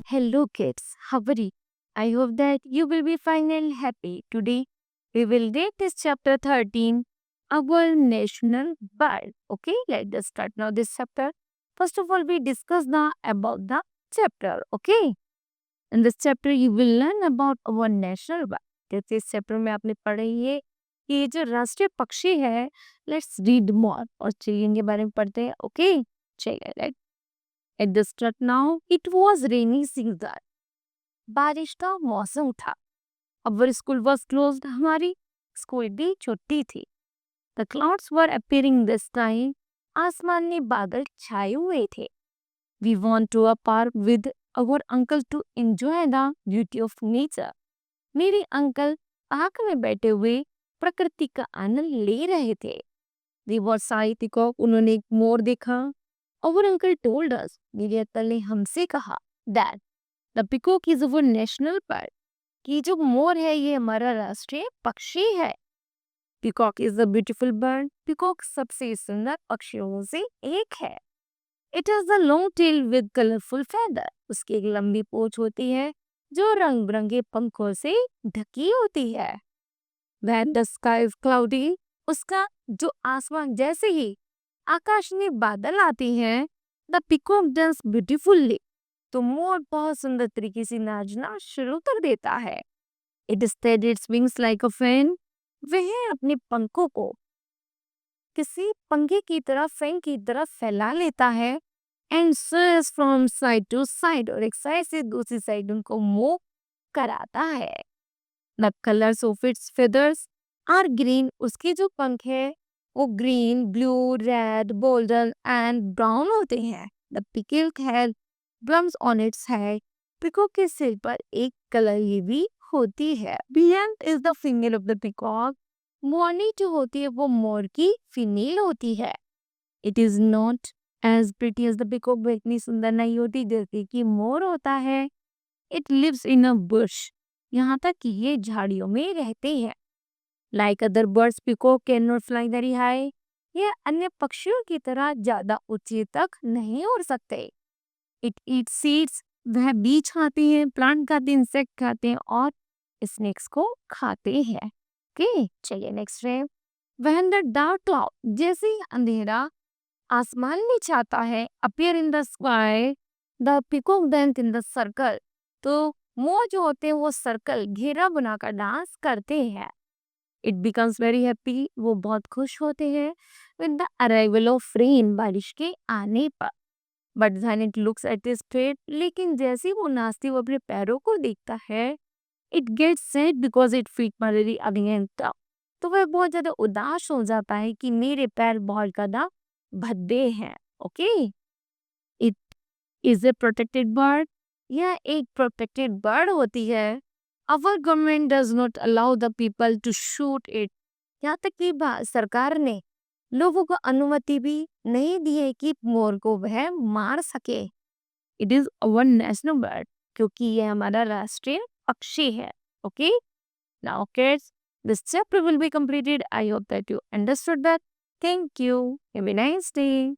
Hello, kids. How are you? I hope that you will be fine and happy. Today, we will read this chapter 13, Our National Bird. Okay, let us start now this chapter. First of all, we discuss about the chapter. Okay, in this chapter, you will learn about our national bird. जैसे इस chapter में आपने पढ़ा ही है कि ये जो राष्ट्रीय पक्षी है, लेट्स रीड मोर और चलिए इनके बारे में पढ़ते हैं. ओके, चलिए right. At the start now it was rainy season. बारिश का मौसम था. Our school was close. हमारी स्कूल भी छुट्टी थी. The clouds were appearing this time. आसमान में बादल छाए हुए थे. We want to a park with our uncle to enjoy the beauty of nature. मेरे अंकल पार्क में बैठे हुए प्रकृति का आनंद ले रहे थे. We were saw peacock. उन्होंने एक मोर देखा. अवर अंकल टोल्ड अस. मेरे अंकल ने हमसे कहा that the peacock is our national bird. कि जो मोर है ये हमारा राष्ट्रीय पक्षी है. Peacock is the beautiful bird. Peacock सबसे सुंदर पक्षियों से एक है. It has the long tail with colourful feather. उसकी एक लंबी पूंछ होती है जो रंग बिरंगे पंखों से ढकी होती है. When the sky is cloudy, उसका जो आसमान जैसे ही आकाश में बादल आते हैं, the peacock dance beautifully. तो मोर बहुत सुंदर तरीके से नाचना शुरू कर देता है. It spread its wings like a fan. वह अपने पंखों को किसी पंखे की तरह फैन की तरह फैला लेता है. And sways from side to side. और एक साइड से दूसरी साइड उनको मूव कराता है. The colors of its feathers are green. उसके जो पंख है वो green, blue, red, golden and brown होते हैं. The peacock has plumes on its head. Peacock के सिर पर एक कलर ये भी होती है. Beyond is the female of the peacock. मोरनी जो होती है वो मोर की फीमेल होती है. It is not as pretty as the peacock. वो इतनी सुंदर नहीं होती जैसे कि मोर होता है. It lives in a bush. यहाँ तक कि ये झाड़ियों में रहते हैं. Like other birds, peacock cannot fly very high. ये अन्य पक्षियों की तरह ज्यादा ऊंचे तक नहीं उड़ सकते. It eats seeds. वह बीज खाते हैं, प्लांट खाते हैं, इंसेक्ट खाते हैं और स्नेक्स को खाते हैं. ओके, चलिए नेक्स्ट है. When the dark cloud, जैसे ही अंधेरा आसमान में छाता है, appear in the sky, the peacock dance in the circle. तो मोर जो होते हैं वो सर्कल घेरा बनाकर डांस करते हैं. It becomes very happy. वो बहुत खुश होते हैं with the arrival of rain. बारिश के आने पर. But when it looks at its feet. लेकिन जैसे वो नाचती वो अपने पैरों को देखता है, it gets sad because it feet merely against. तो वह बहुत ज्यादा उदास हो जाता है कि मेरे पैर बहुत ज्यादा भद्दे हैं. Okay, it is a protected bird. यह एक प्रोटेक्टेड बर्ड होती है. Our government does not allow the people to shoot it. यहाँ तक कि सरकार ने लोगों को अनुमति भी नहीं दी है कि मोर को वह मार सके. It is our national bird. क्योंकि यह हमारा राष्ट्रीय पक्षी है. Okay, now kids, this chapter will be completed. I hope that you understood that. Thank you. Have a nice day.